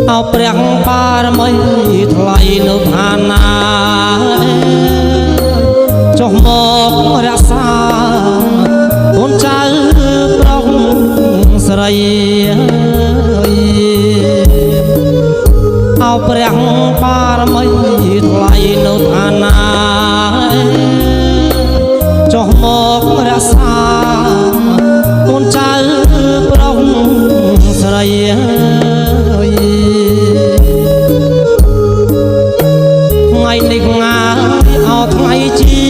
เอาเปรียงปารมีថ្លៃនៅឋានណាចុះមករក្សាកូនចៅប្រុសស្រីเอาเปรียงปารมีថ្លៃនៅឋានណាចុះមករក្សាកូនចៅប្រុសស្រីថ្ងៃនេះងាអោថ្ងៃជា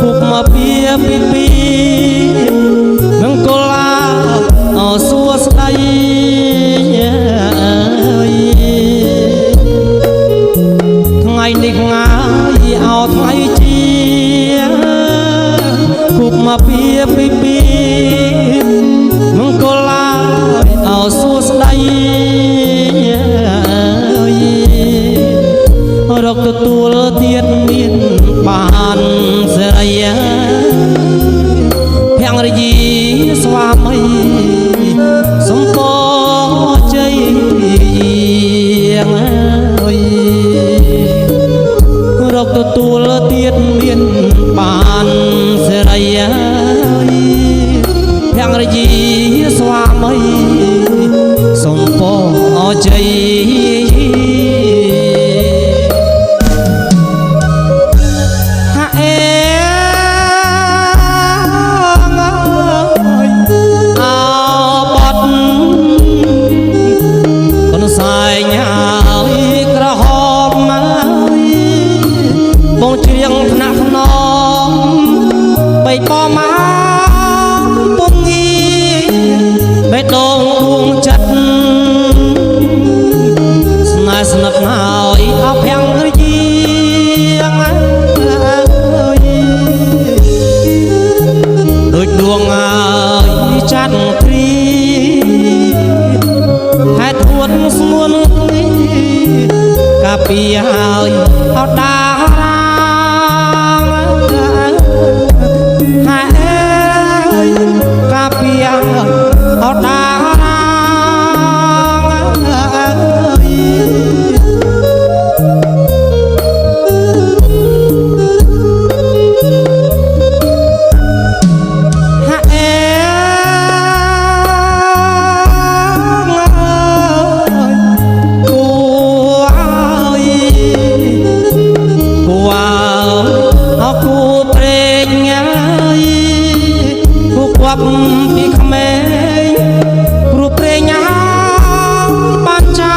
ពុកមកពីមង្គលអោសួស្ដីថ្ងៃនេះងាអោថ្ងៃជាពុកមកពីមង្គលអោសួស្ដីរកទទួលទៀតមានបានសេរីភរិយាស្វាមីសំពជ័យរកទទួលទៀតមានបានសេរីភរិយាស្វាមីសំពជ័យស្និទ្ធហើយអភ័ងរជាដូចដួងហើយចាត់ព្រីហេតុធួនស្ងួននេះកាពីហើយអត់ដារាហេតុកាពីហើយអត់ដាពីក្មេងព្រោះប្រេងបានចា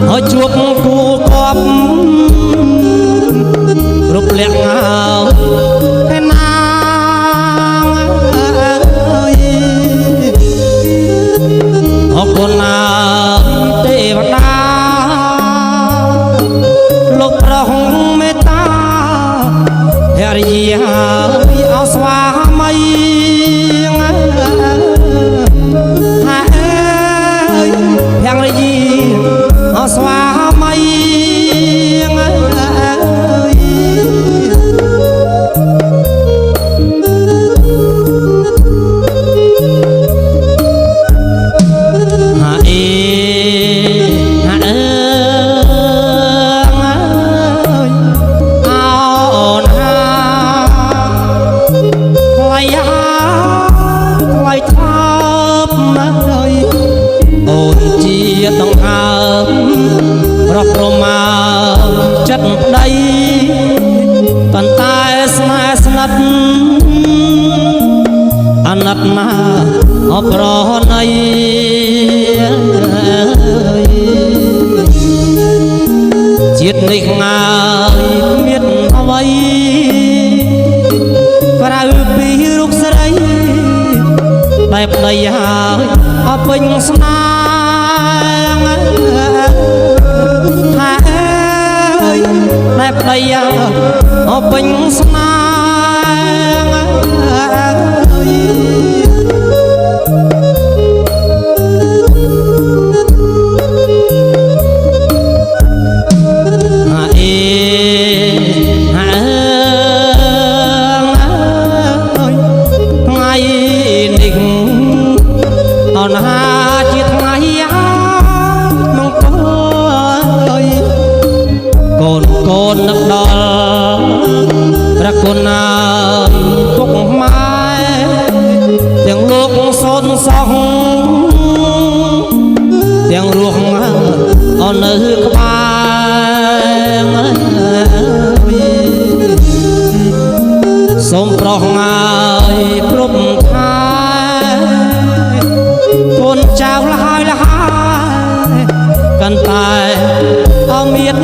ហើយជួបគូកប់រូបលក្ខណ៍ហើយណាអរគុណណាទេវតាលោកប្រងមេត្តាភរិយាអស្វាមីភរិយាអស្វាមីដង្ហើមប្រប្រមាចិត្តប្តីប៉ុន្តែស្នេហ៍ស្និទ្ធអាណិតណាអប្រណីជាតិនេះងាយមានអ្វីក្រៅពីរូបស្រីដែលប្តីហើយអពេញស្នាតែប្តីអពេញស្នាថ្ងៃនេះ សោះទាំងរស់អននៅក្បែរសូមប្រោះងាយគ្រប់ខែកូនចៅលហើយកាន់តែអមៀត